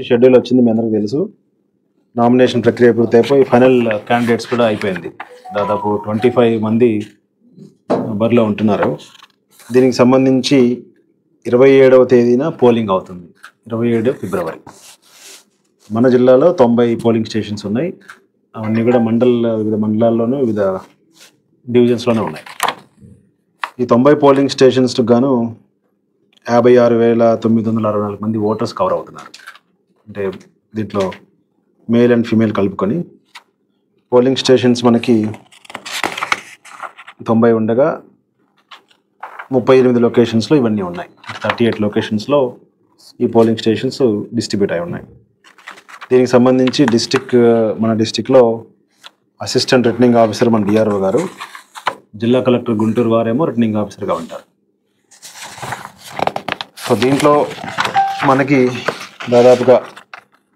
Schedule వచ్చింది మీ అందరికీ తెలుసు. నామినేషన్ ప్రక్రియ పూర్తయిపోయి ఫైనల్ క్యాండిడేట్స్ కూడా అయిపోయింది. దాదాపు 25 మంది బరిలో ఉంటున్నారు. దీనికి సంబంధించి 27వ తేదీన పోలింగ్ అవుతుంది. 27 ఫిబ్రవరి. మన జిల్లాలో 90 పోలింగ్ స్టేషన్స్ ఉన్నాయి. అవన్నీ కూడా వివిధ మండలాల్లోనూ వివిధ డివిజన్స్లోనే ఉన్నాయి. ఈ 90 పోలింగ్ స్టేషన్స్కి గాను 56,964 మంది ఓటర్స్ కవర్ అవుతున్నారు. అంటే దీంట్లో మేల్ అండ్ ఫీమేల్ కలుపుకొని పోలింగ్ స్టేషన్స్ మనకి 90 ఉండగా 38 లొకేషన్స్లో ఇవన్నీ ఉన్నాయి. 38 లొకేషన్స్లో ఈ పోలింగ్ స్టేషన్స్ డిస్ట్రిబ్యూట్ అయి ఉన్నాయి. దీనికి సంబంధించి మన డిస్టిక్లో అసిస్టెంట్ రిటర్నింగ్ ఆఫీసర్ మన డిఆర్ఓ గారు, జిల్లా కలెక్టర్ గుంటూరు వారేమో రిటర్నింగ్ ఆఫీసర్గా ఉంటారు. సో దీంట్లో మనకి దాదాపుగా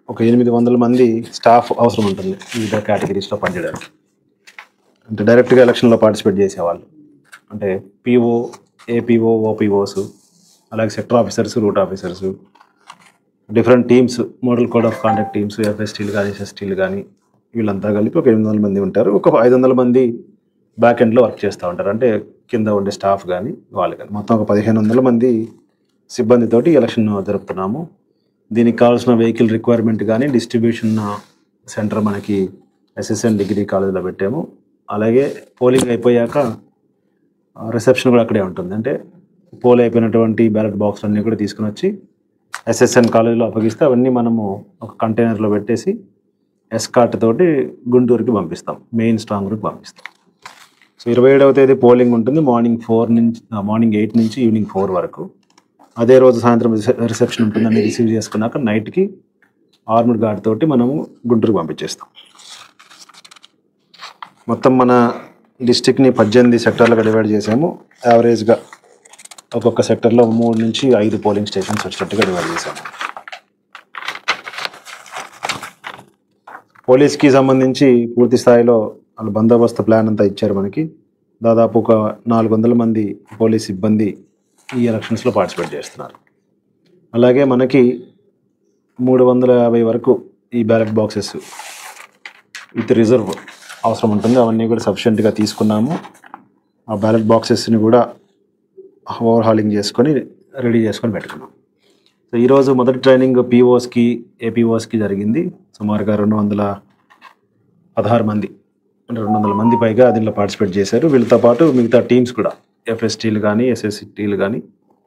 ఒక 800 మంది స్టాఫ్ అవసరం ఉంటుంది వివిధ కేటగిరీస్లో పనిచేయడానికి. అంటే డైరెక్ట్గా ఎలక్షన్లో పార్టిసిపేట్ చేసేవాళ్ళు, అంటే పీఓ, ఏపీఓ, ఓపీఓస్, అలాగే sector officers, route officers, different teams, model code of conduct teams, ఎఫ్ఎస్టీలు కానీ ఎస్ఎస్టీలు కానీ వీళ్ళంతా కలిపి ఒక 800 మంది ఉంటారు. ఒక 500 మంది బ్యాక్ ఎండ్లో వర్క్ చేస్తూ ఉంటారు, అంటే కింద ఉండే స్టాఫ్ కానీ వాళ్ళు కానీ. మొత్తం ఒక 1500 మంది సిబ్బందితోటి ఎలక్షన్ జరుపుతున్నాము. దీనికి కావాల్సిన వెహికల్ రిక్వైర్మెంట్ కానీ డిస్ట్రిబ్యూషన్ సెంటర్ మనకి ఎస్ఎస్ఎన్ డిగ్రీ కాలేజీలో పెట్టాము. అలాగే పోలింగ్ అయిపోయాక రిసెప్షన్ కూడా అక్కడే ఉంటుంది. అంటే పోల్ అయిపోయినటువంటి బ్యాలెట్ బాక్స్ అన్నీ కూడా తీసుకుని వచ్చి ఎస్ఎస్ఎన్ కాలేజీలో అప్పగిస్తే అవన్నీ మనము ఒక కంటైనర్లో పెట్టేసి ఎస్కార్ట్ తోటి గుంటూరుకి పంపిస్తాం, మెయిన్ స్ట్రాంగ్ రూమ్కి పంపిస్తాం. సో 27వ తేదీ పోలింగ్ ఉంటుంది. మార్నింగ్ 8 నుంచి ఈవినింగ్ 4 వరకు. అదే రోజు సాయంత్రం రిసెప్షన్ ఉంటుందని రిసీవ్ చేసుకున్నాక నైట్కి ఆర్మడ్ గార్డ్ తోటి మనము గుంటూరుకు పంపించేస్తాం. మొత్తం మన డిస్టిక్ని 18 సెక్టర్లుగా డివైడ్ చేసాము. యావరేజ్గా ఒక్కొక్క సెక్టర్లో 3 నుంచి 5 పోలింగ్ స్టేషన్స్ వచ్చేటట్టుగా డివైడ్ చేసాము. పోలీస్కి సంబంధించి పూర్తి స్థాయిలో వాళ్ళు బందోబస్తు ప్లాన్ అంతా ఇచ్చారు మనకి. దాదాపు ఒక 400 మంది పోలీస్ సిబ్బంది ఈ ఎలక్షన్స్లో పార్టిసిపేట్ చేస్తున్నారు. అలాగే మనకి 350 వరకు ఈ బ్యాలెట్ బాక్సెస్ విత్ రిజర్వ్ అవసరం ఉంటుంది. అవన్నీ కూడా సఫిషియెంట్గా తీసుకున్నాము. ఆ బ్యాలెట్ బాక్సెస్ని కూడా ఓవర్హాలింగ్ చేసుకొని రెడీ చేసుకొని పెట్టుకున్నాం. సో ఈరోజు మొదటి ట్రైనింగ్ పీఓస్కి, ఏపీఓస్కి జరిగింది. సుమారుగా 216 మంది, అంటే 200 మంది పైగా దీనిలో పార్టిసిపేట్ చేశారు. వీళ్ళతో పాటు మిగతా టీమ్స్ కూడా ఎఫ్ఎస్టీలు కానీ, ఎస్ఎస్టీలు కానీ,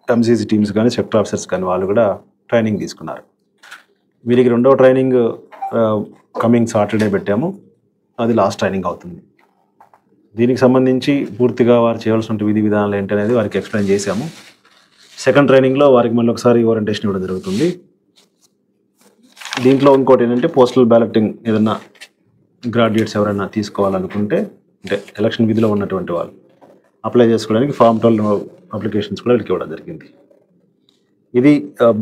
ఎంసీసీ టీమ్స్ కానీ, సెక్టర్ ఆఫీసర్స్ కానీ వాళ్ళు కూడా ట్రైనింగ్ తీసుకున్నారు. వీరికి 2వ ట్రైనింగ్ కమింగ్ సాటర్డే పెట్టాము. అది లాస్ట్ ట్రైనింగ్ అవుతుంది. దీనికి సంబంధించి పూర్తిగా వారు చేయవలసిన విధి విధానాలు ఏంటి అనేది వారికి ఎక్స్ప్లెయిన్ చేశాము. సెకండ్ ట్రైనింగ్లో వారికి మళ్ళీ ఒకసారి ఓరియంటేషన్ ఇవ్వడం జరుగుతుంది. దీంట్లో ఇంకోటి ఏంటంటే పోస్టల్ బ్యాలెటింగ్ ఏదన్నా గ్రాడ్యుయేట్స్ ఎవరైనా తీసుకోవాలనుకుంటే, అంటే ఎలక్షన్ విధిలో ఉన్నటువంటి వాళ్ళు అప్లై చేసుకోవడానికి Form 12 అప్లికేషన్స్ కూడా వీళ్ళకి ఇవ్వడం జరిగింది. ఇది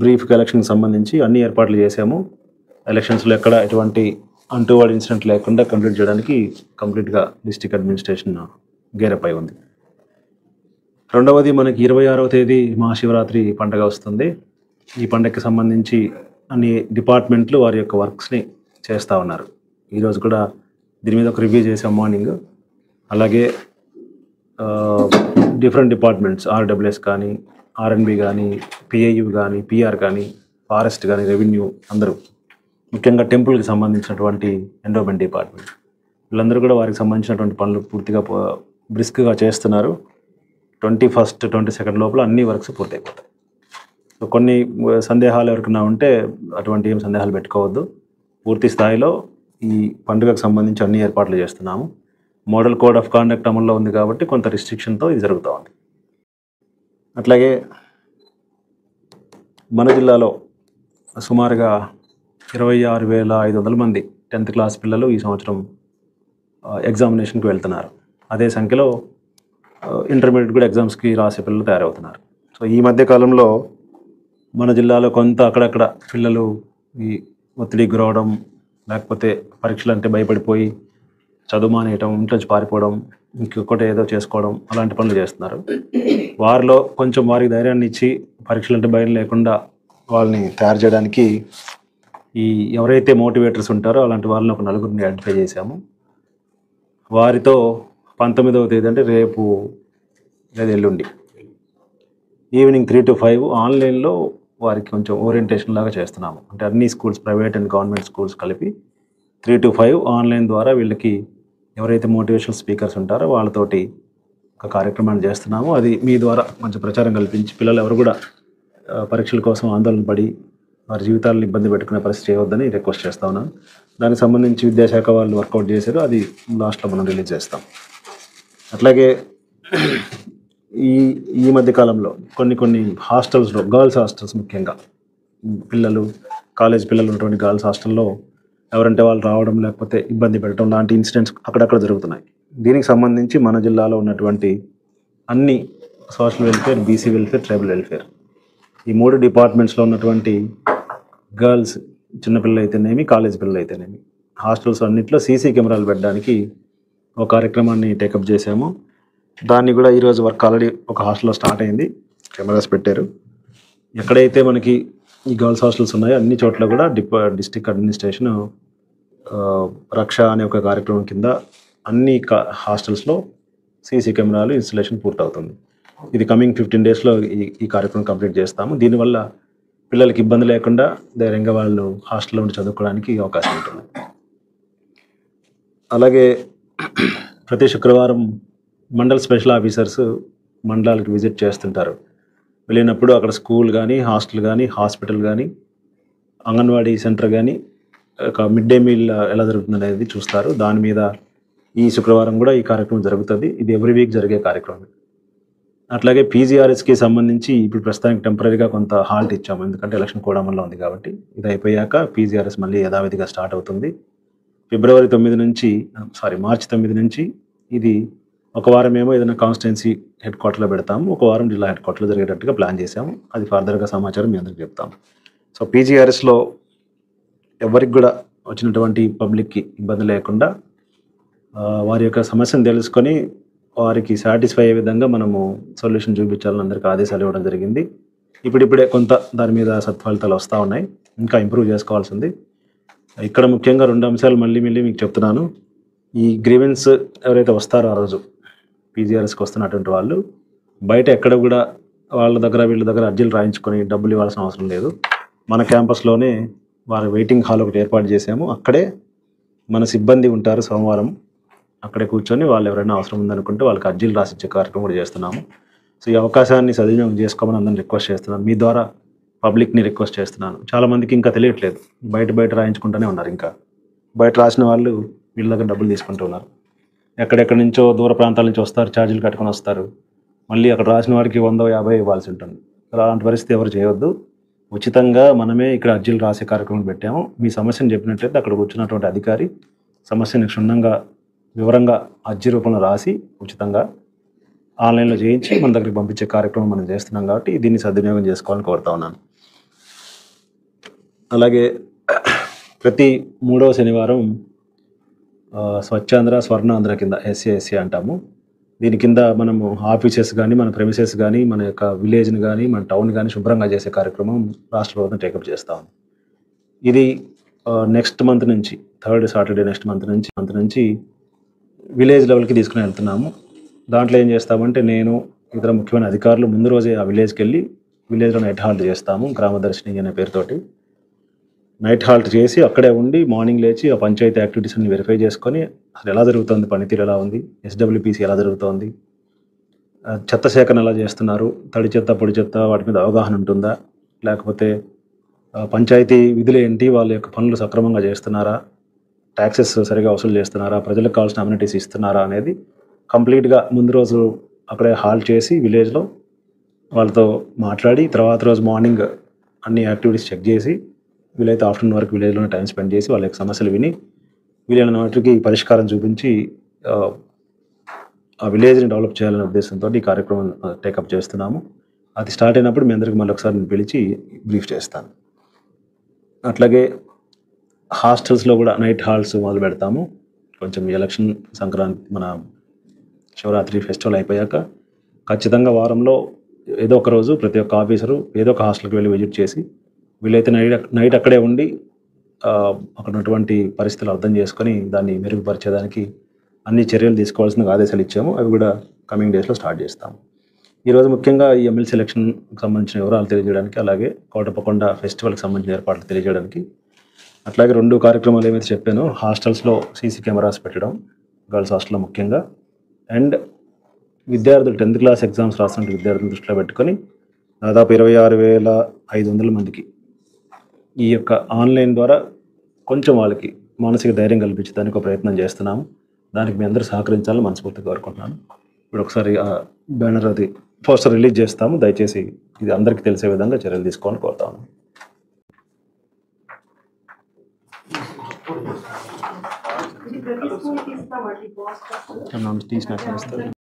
బ్రీఫ్గా ఎలక్షన్కి సంబంధించి అన్ని ఏర్పాట్లు చేశాము. ఎలక్షన్స్లో ఎక్కడ ఎటువంటి అంటువాడి ఇన్సిడెంట్ లేకుండా కంప్లీట్ చేయడానికి కంప్లీట్గా డిస్ట్రిక్ట్ అడ్మినిస్ట్రేషన్ గేరప్ అయి ఉంది. రెండవది మనకి 26వ తేదీ మహాశివరాత్రి పండుగ వస్తుంది. ఈ పండుగకి సంబంధించి అన్ని డిపార్ట్మెంట్లు వారి యొక్క వర్క్స్ని చేస్తూ ఉన్నారు. ఈరోజు కూడా దీని మీద ఒక రివ్యూ చేసాం మార్నింగ్. అలాగే డిఫరెంట్ డిపార్ట్మెంట్స్, ఆర్డబ్ల్యూఎస్ కానీ, ఆర్ఎన్బి కానీ, పిఐయు కానీ, పిఆర్ కానీ, ఫారెస్ట్ కానీ, రెవెన్యూ, అందరూ ముఖ్యంగా టెంపుల్కి సంబంధించినటువంటి ఎండోమెంట్ డిపార్ట్మెంట్ వీళ్ళందరూ కూడా వారికి సంబంధించినటువంటి పనులు పూర్తిగా బ్రిస్క్గా చేస్తున్నారు. 21st, 22nd లోపల అన్ని వర్క్స్ పూర్తయిపోతాయి. సో కొన్ని సందేహాలు ఎవరికైనా ఉంటే అటువంటి ఏం సందేహాలు పెట్టుకోవద్దు. పూర్తి స్థాయిలో ఈ పండుగకు సంబంధించి అన్ని ఏర్పాట్లు చేస్తున్నాము. మోడల్ కోడ్ ఆఫ్ కాండక్ట్ అమల్లో ఉంది కాబట్టి కొంత రిస్ట్రిక్షన్తో ఇది జరుగుతూ ఉంది. అట్లాగే మన జిల్లాలో సుమారుగా 26,500 మంది 10th క్లాస్ పిల్లలు ఈ సంవత్సరం ఎగ్జామినేషన్కి వెళ్తున్నారు. అదే సంఖ్యలో ఇంటర్మీడియట్ కూడా ఎగ్జామ్స్కి రాసే పిల్లలు తయారవుతున్నారు. సో ఈ మధ్య కాలంలో మన జిల్లాలో కొంత అక్కడక్కడ పిల్లలు ఈ ఒత్తిడికి గురవడం, లేకపోతే పరీక్షలు అంటే భయపడిపోయి చదువు మానేయటం, ఇంట్లోంచి పారిపోవడం, ఇంకొకటి ఏదో చేసుకోవడం, అలాంటి పనులు చేస్తున్నారు. వారిలో కొంచెం వారికి ధైర్యాన్ని ఇచ్చి పరీక్షలు అంటే భయం లేకుండా వాళ్ళని తయారు చేయడానికి ఈ ఎవరైతే మోటివేటర్స్ ఉంటారో అలాంటి వాళ్ళని ఒక నలుగురిని ఐడెంటిఫై చేశాము. వారితో 19వ తేదీ అంటే రేపు లేదా ఎల్లుండి ఈవినింగ్ 3 to 5 ఆన్లైన్లో వారికి కొంచెం ఓరియంటేషన్ లాగా చేస్తున్నాము. అంటే అన్ని schools, private and government schools కలిపి 3 to 5 ఆన్లైన్ ద్వారా వీళ్ళకి ఎవరైతే మోటివేషనల్ స్పీకర్స్ ఉంటారో వాళ్ళతోటి ఒక కార్యక్రమాన్ని చేస్తున్నాము. అది మీ ద్వారా కొంచెం ప్రచారం కల్పించి పిల్లలు ఎవరు కూడా పరీక్షల కోసం ఆందోళన పడి వారి జీవితాలను ఇబ్బంది పెట్టుకునే పరిస్థితి చేయవద్దని రిక్వెస్ట్ చేస్తా ఉన్నాను. దానికి సంబంధించి విద్యాశాఖ వాళ్ళు వర్కౌట్ చేశారు. అది లాస్ట్లో మనం రిలీజ్ చేస్తాం. అట్లాగే ఈ మధ్య కాలంలో కొన్ని హాస్టల్స్లో, గర్ల్స్ హాస్టల్స్ ముఖ్యంగా పిల్లలు, కాలేజ్ పిల్లలు ఉన్నటువంటి గర్ల్స్ హాస్టల్లో ఎవరంటే వాళ్ళు రావడం లేకపోతే ఇబ్బంది పెట్టడం లాంటి ఇన్సిడెంట్స్ అక్కడక్కడ జరుగుతున్నాయి. దీనికి సంబంధించి మన జిల్లాలో ఉన్నటువంటి అన్ని social welfare, BC welfare, tribal welfare ఈ 3 డిపార్ట్మెంట్స్లో ఉన్నటువంటి గర్ల్స్, చిన్నపిల్లలు అయితేనేమి, కాలేజ్ పిల్లలు అయితేనేమి హాస్టల్స్ అన్నింటిలో సీసీ కెమెరాలు పెట్టడానికి ఒక కార్యక్రమాన్ని టేకప్ చేశాము. దాన్ని కూడా ఈరోజు వర్క్ ఆల్రెడీ ఒక హాస్టల్లో స్టార్ట్ అయింది. కెమెరాస్ పెట్టారు. ఎక్కడైతే మనకి ఈ గర్ల్స్ హాస్టల్స్ ఉన్నాయో అన్ని చోట్ల కూడా డిస్ట్రిక్ట్ అడ్మినిస్ట్రేషన్ రక్ష అనే ఒక కార్యక్రమం కింద అన్ని హాస్టల్స్లో సీసీ కెమెరాలు ఇన్స్టలేషన్ పూర్తవుతుంది. ఇది కమింగ్ 15 డేస్లో ఈ కార్యక్రమం కంప్లీట్ చేస్తాము. దీనివల్ల పిల్లలకి ఇబ్బంది లేకుండా ధైర్యంగా వాళ్ళు హాస్టల్లో ఉండి చదువుకోవడానికి అవకాశం ఉంటుంది. అలాగే ప్రతి శుక్రవారం మండల్ స్పెషల్ ఆఫీసర్స్ మండలాలకు విజిట్ చేస్తుంటారు. వెళ్ళినప్పుడు అక్కడ స్కూల్ కానీ, హాస్టల్ కానీ, హాస్పిటల్ కానీ, అంగన్వాడీ సెంటర్ కానీ, ఒక మిడ్ డే మీల్ ఎలా జరుగుతుంది అనేది చూస్తారు. దాని మీద ఈ శుక్రవారం కూడా ఈ కార్యక్రమం జరుగుతుంది. ఇది ఎవ్రీ వీక్ జరిగే కార్యక్రమం. అట్లాగే పీజీఆర్ఎస్కి సంబంధించి ఇప్పుడు ప్రస్తుతానికి టెంపరీగా కొంత హాల్ట్ ఇచ్చాము, ఎందుకంటే ఎలక్షన్ కూడా అమల్లో ఉంది కాబట్టి. ఇది అయిపోయాక పీజీఆర్ఎస్ మళ్ళీ యథావిధిగా స్టార్ట్ అవుతుంది. మార్చి 9 నుంచి ఇది ఒక వారం ఏమో ఏదైనా కాన్స్టిట్యున్సీ హెడ్ క్వార్టర్లో పెడతాము, ఒక వారం జిల్లా హెడ్ క్వార్టర్లో జరిగేటట్టుగా ప్లాన్ చేశాము. అది ఫర్దర్గా సమాచారం మీ అందరికి చెప్తాము. సో పీజీఆర్ఎస్లో ఎవరికి కూడా వచ్చినటువంటి పబ్లిక్కి ఇబ్బంది లేకుండా వారి యొక్క సమస్యను తెలుసుకొని వారికి సాటిస్ఫై అయ్యే విధంగా మనము సొల్యూషన్ చూపించాలని అందరికీ ఆదేశాలు ఇవ్వడం జరిగింది. ఇప్పుడిప్పుడే కొంత దాని మీద సత్ఫలితాలు వస్తూ ఉన్నాయి. ఇంకా ఇంప్రూవ్ చేసుకోవాల్సింది. ఇక్కడ ముఖ్యంగా 2 అంశాలు మళ్ళీ మీకు చెప్తున్నాను. ఈ గ్రీవెన్స్ ఎవరైతే వస్తారో ఆ రోజు పీజీఆర్ఎస్కి వస్తున్నటువంటి వాళ్ళు బయట ఎక్కడ కూడా వీళ్ళ దగ్గర అర్జీలు రాయించుకొని డబ్బులు ఇవ్వాల్సిన అవసరం లేదు. మన క్యాంపస్లోనే వారి వెయిటింగ్ హాల్ ఒకటి ఏర్పాటు చేసాము. అక్కడే మన సిబ్బంది ఉంటారు. సోమవారం అక్కడే కూర్చొని వాళ్ళు ఎవరైనా అవసరం ఉందనుకుంటే వాళ్ళకి అర్జీలు రాసిచ్చే కార్యక్రమం కూడా చేస్తున్నాము. సో ఈ అవకాశాన్ని సద్వినియోగం చేసుకోమని అందరిని రిక్వెస్ట్ చేస్తున్నాను. మీ ద్వారా పబ్లిక్ని రిక్వెస్ట్ చేస్తున్నాను. చాలామందికి ఇంకా తెలియట్లేదు. బయట రాయించుకుంటూనే ఉన్నారు. ఇంకా బయట రాసిన వాళ్ళు వీళ్ళ దగ్గర డబ్బులు తీసుకుంటూ ఉన్నారు. ఎక్కడెక్కడి నుంచో దూర ప్రాంతాల నుంచి వస్తారు, ఛార్జీలు కట్టుకొని వస్తారు. మళ్ళీ అక్కడ రాసిన వారికి 100-50 ఇవ్వాల్సి ఉంటుంది. అలాంటి పరిస్థితి ఎవరు చేయవద్దు. ఉచితంగా మనమే ఇక్కడ అర్జీలు రాసే కార్యక్రమం పెట్టాము. మీ సమస్యను చెప్పినట్లయితే అక్కడ కూర్చున్నటువంటి అధికారి సమస్యను క్షుణ్ణంగా వివరంగా అర్జీ రూపంలో రాసి ఉచితంగా ఆన్లైన్లో చేయించి మన దగ్గరికి పంపించే కార్యక్రమం మనం చేస్తున్నాం కాబట్టి దీన్ని సద్వినియోగం చేసుకోవాలని కోరుతా ఉన్నాను. అలాగే ప్రతి 3వ శనివారం స్వచ్ఛాంధ్ర, స్వర్ణాంధ్ర కింద SC అంటాము. దీని కింద మనము ఆఫీసెస్ కానీ, మన ప్రెమిసెస్ కానీ, మన యొక్క విలేజ్ని కానీ, మన టౌన్ కానీ శుభ్రంగా చేసే కార్యక్రమం రాష్ట్ర ప్రభుత్వం టేకప్ చేస్తాము. ఇది నెక్స్ట్ మంత్ నుంచి, 3rd సాటర్డే నెక్స్ట్ మంత్ నుంచి విలేజ్ లెవెల్కి తీసుకుని వెళ్తున్నాము. దాంట్లో ఏం చేస్తామంటే నేను ఇతర ముఖ్యమైన అధికారులు ముందు రోజే ఆ విలేజ్కి వెళ్ళి విలేజ్లో నైట్ హాల్ట్ చేస్తాము. గ్రామదర్శిని అనే పేరుతోటి నైట్ హాల్ట్ చేసి అక్కడే ఉండి మార్నింగ్ లేచి ఆ పంచాయతీ యాక్టివిటీస్ అన్ని వెరిఫై చేసుకొని అసలు ఎలా జరుగుతుంది, పనితీరు ఎలా ఉంది, SWPC ఎలా జరుగుతోంది, చెత్త సేకరణ ఎలా చేస్తున్నారు, తడి చెత్త, పొడి చెత్త వాటి మీద అవగాహన ఉంటుందా, లేకపోతే పంచాయతీ విధులు ఏంటి, వాళ్ళ యొక్క పనులు సక్రమంగా చేస్తున్నారా, ట్యాక్సెస్ సరిగా వసూలు చేస్తున్నారా, ప్రజలకు కావాల్సిన అమ్యూనిటీస్ ఇస్తున్నారా అనేది కంప్లీట్గా ముందు రోజు అక్కడే హాల్ట్ చేసి విలేజ్లో వాళ్ళతో మాట్లాడి తర్వాత రోజు మార్నింగ్ అన్ని యాక్టివిటీస్ చెక్ చేసి వీలైతే ఆఫ్టర్నూన్ వరకు విలేజ్లోనే టైం స్పెండ్ చేసి వాళ్ళ యొక్క సమస్యలు విని వీలైన వాటికి పరిష్కారం చూపించి ఆ విలేజ్ని డెవలప్ చేయాలనే ఉద్దేశంతో ఈ కార్యక్రమం టేకప్ చేస్తున్నాము. అది స్టార్ట్ అయినప్పుడు మీ అందరికీ మళ్ళీ ఒకసారి పిలిచి బ్రీఫ్ చేస్తాను. అట్లాగే హాస్టల్స్లో కూడా నైట్ హాల్స్ మొదలు పెడతాము. కొంచెం ఎలక్షన్, సంక్రాంతి, మన శివరాత్రి ఫెస్టివల్ అయిపోయాక ఖచ్చితంగా వారంలో ఏదో ఒక రోజు ప్రతి ఒక్క ఆఫీసరు ఏదో ఒక హాస్టల్కి వెళ్ళి విజిట్ చేసి వీలైతే నైట్ అక్కడే ఉండి అక్కడ ఉన్నటువంటి పరిస్థితులు అర్థం చేసుకొని దాన్ని మెరుగుపరిచేదానికి అన్ని చర్యలు తీసుకోవాల్సిన ఆదేశాలు ఇచ్చాము. అవి కూడా కమింగ్ డేస్లో స్టార్ట్ చేస్తాము. ఈరోజు ముఖ్యంగా ఈ ఎమ్మెల్సీ ఎలక్షన్కి సంబంధించిన వివరాలు తెలియజేయడానికి, అలాగే కోటప్పకొండ ఫెస్టివల్కి సంబంధించిన ఏర్పాట్లు తెలియజేయడానికి, అట్లాగే 2 కార్యక్రమాలు ఏమైతే చెప్పానో హాస్టల్స్లో సీసీ కెమెరాస్ పెట్టడం, గర్ల్స్ హాస్టల్లో ముఖ్యంగా, అండ్ విద్యార్థులు 10th క్లాస్ ఎగ్జామ్స్ రాస్తున్న విద్యార్థులను దృష్టిలో పెట్టుకొని దాదాపు 26,500 మందికి ఈ యొక్క ఆన్లైన్ ద్వారా కొంచెం వాళ్ళకి మానసిక ధైర్యం కల్పించడానికి ఒక ప్రయత్నం చేస్తున్నాము. దానికి మీ అందరూ సహకరించాలని మనస్ఫూర్తిగా కోరుకుంటున్నాను. ఇప్పుడు ఒకసారి బ్యానర్ అది పోస్టర్ రిలీజ్ చేస్తాము. దయచేసి ఇది అందరికీ తెలిసే విధంగా చర్యలు తీసుకోవాలని కోరుతాను. తీసినట్లు